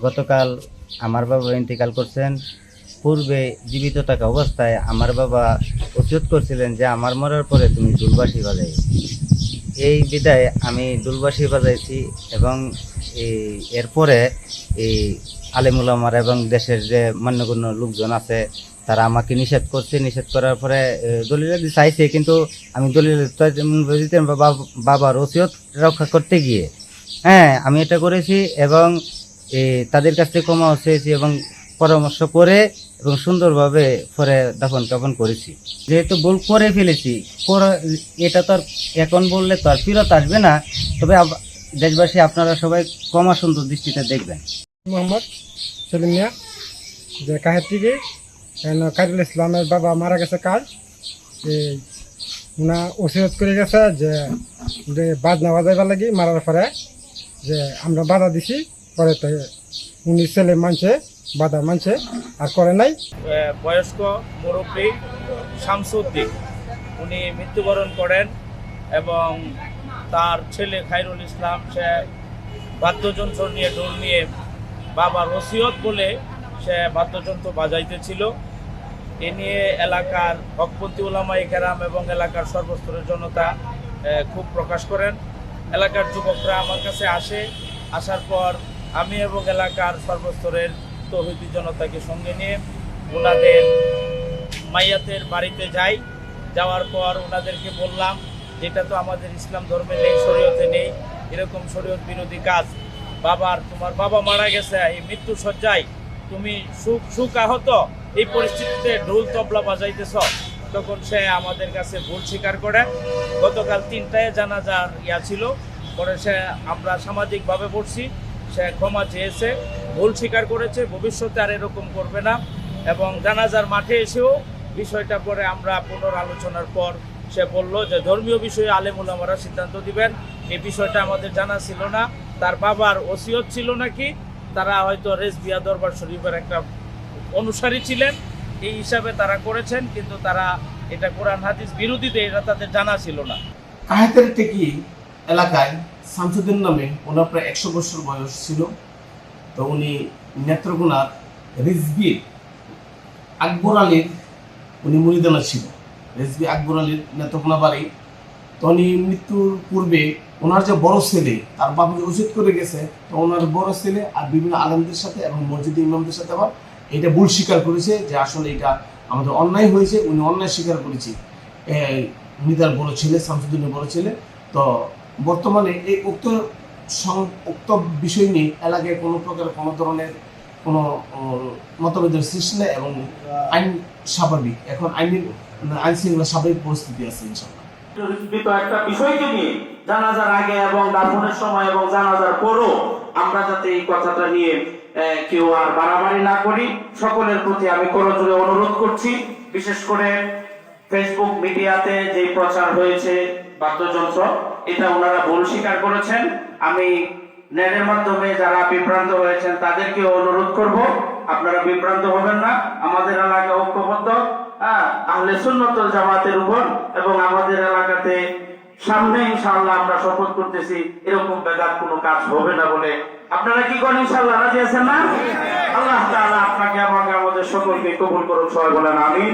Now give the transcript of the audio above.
গতকাল আমার বাবা ইন্তেকাল করছেন। পূর্বে জীবিত থাকা অবস্থায় আমার বাবা ওসিয়ত করছিলেন যে আমার মরার পরে তুমি দুলবাঁশি বাজাই। এই বিদায় আমি দুলবাঁশি বাজাইছি এবং এরপরে এই আলেমুল আমার এবং দেশের যে মান্যগণ্য লোকজন আছে তারা আমাকে নিষেধ করছে। নিষেধ করার পরে দলিল চাইছে, কিন্তু আমি দলিল বাবার ওসিয়ত রক্ষা করতে গিয়ে আমি এটা করেছি এবং তাদের কাছ থেকে ক্ষমা চেয়েছি এবং পরামর্শ করে এবং সুন্দরভাবে পরে দাফন কাফন করেছি। যেহেতু ভুল করে ফেলেছি, এটা তো আর এখন বললে তো আর ফিরত আসবে না। তবে দেশবাসী আপনারা সবাই ক্ষমা সুন্দর দৃষ্টিতে দেখবেন। মোহাম্মদ সেলিম মিয়া, যে কাহের থেকে কাজল ইসলামের বাবা মারা গেছে কাল, উনা ওসিয়ত করে গেছে যে বাজনা বাজাইবার লাগি মারার পরে যে আমরা বাধা দিছি, পরে তো উনি ছেলে মানছে, বাধা মানছে আর করে নাই। বয়স্ক মুরব্বী শামসুদ্দিন উনি মৃত্যুবরণ করেন এবং তার ছেলে খায়রুল ইসলাম সে বাদ্যযন্ত্র নিয়ে ঢোল নিয়ে বাবার ওসিয়ত বলে সে বাদ্যযন্ত্র বাজাইতেছিল। এ নিয়ে এলাকার হকপন্থী উলামায়ে কেরাম এবং এলাকার সর্বস্তরের জনতা খুব প্রকাশ করেন। এলাকার যুবকরা আমার কাছে আসার পর আমি এবং এলাকার সর্বস্তরের তৌহিদি জনতাকে সঙ্গে নিয়ে ওনাদের মাইয়াতের বাড়িতে যাই। যাওয়ার পর ওনাদেরকে বললাম, যেটা তো আমাদের ইসলাম ধর্মে নেই, শরীয়তে নেই, এরকম শরীয়ত বিরোধী কাজ। তোমার বাবা মারা গেছে, এই মৃত্যু সজ্জায় তুমি সুখ আহত এই পরিস্থিতিতে ঢোল তবলা বাজাইতেছ। তখন সে আমাদের কাছে ভুল স্বীকার করে। গতকাল 3টায় জানাজার ছিল, পরে আমরা সামাজিকভাবে পড়ছি, সে ক্ষমা চেয়েছে, ভুল স্বীকার করেছে, ভবিষ্যতে আর এরকম করবে না। এবং জানাজার মাঠে এসেও বিষয়টা পরে আমরা পুনরালোচনার পর সে বলল যে ধর্মীয় বিষয়ে আলেম উলামারা সিদ্ধান্ত দিবেন। এই বিষয়টা আমাদের জানা ছিল না। তার বাবার ওসিয়ত ছিল নাকি, তারা হয়তো রেজবিয়া দরবার শরীফের একটা অনুসারী ছিলেন, এই হিসাবে তারা করেছেন, কিন্তু তারা এটা কোরআন হাদিস বিরোধীতে এটা তাদের জানা ছিল না। কাহেতের টেকি এলাকায় শামসুদ্দিন নামে ওনার প্রায় 100 বছর বয়স ছিল। তো উনি নেত্রকোনার রিজবি আকবর আলীর উনি মুরিদানা ছিল। রিজবি আকবর আলীর নেত্রকোনা বাড়ি। তো উনি মৃত্যুর পূর্বে ওনার যে বড় ছেলে তার বাবাকে উচিত করে গেছে, তো ওনার বড় ছেলে আর বিভিন্ন আলেমদের সাথে এবং মসজিদ ইমামদের সাথে আবার এটা ভুল স্বীকার করেছে যে আসলে এটা আমাদের অন্যায় হয়েছে। উনি অন্যায় স্বীকার করেছে। উনি তার বড় ছেলে, শামসুদ্দিনের বড় ছেলে। তো বর্তমানে এই উক্ত বিষয় নিয়ে এলাকায় কোনো প্রকার কোনো ধরনের কোনো মতভেদের সৃষ্টি নেই এবং আইন স্বাভাবিক, এখন আইন শৃঙ্খলা স্বাভাবিক পরিস্থিতি আছে ইনশাআল্লাহ। একটা বিষয়কে নিয়ে জানাজার আগে এবং দাফনের সময় এবং জানাজার পরও আমরা যাতে এই কথাটা নিয়ে কেউ আর বাড়াবাড়ি না করি, সকলের প্রতি আমি করজোড়ে অনুরোধ করছি। বিশেষ করে ফেসবুক মিডিয়াতে যে প্রচার হয়েছে বাদ্যযন্ত্র, এটা ওনারা ভুল স্বীকার করেছেন। আমি নেটের মাধ্যমে যারা বিভ্রান্ত হয়েছেন তাদেরকে অনুরোধ করব, আপনারা বিভ্রান্ত হবেন না। আমাদের এলাকা ঐক্যবদ্ধ আহলে সুন্নাত ওয়াল জামাতের উপর, এবং আমাদের এলাকাতে সামনে ইনশাআল্লাহ আমরা শপথ করতেছি এরকম বেদাত কোনো কাজ হবে না বলে। আপনারা কি করেন? ইনশাআল্লাহ রাজি আছেন না? আল্লাহ তাআলা আপনাকে আমাকে আমাদের সকলকে কবুল করুন, সবাই বলেন আমিন।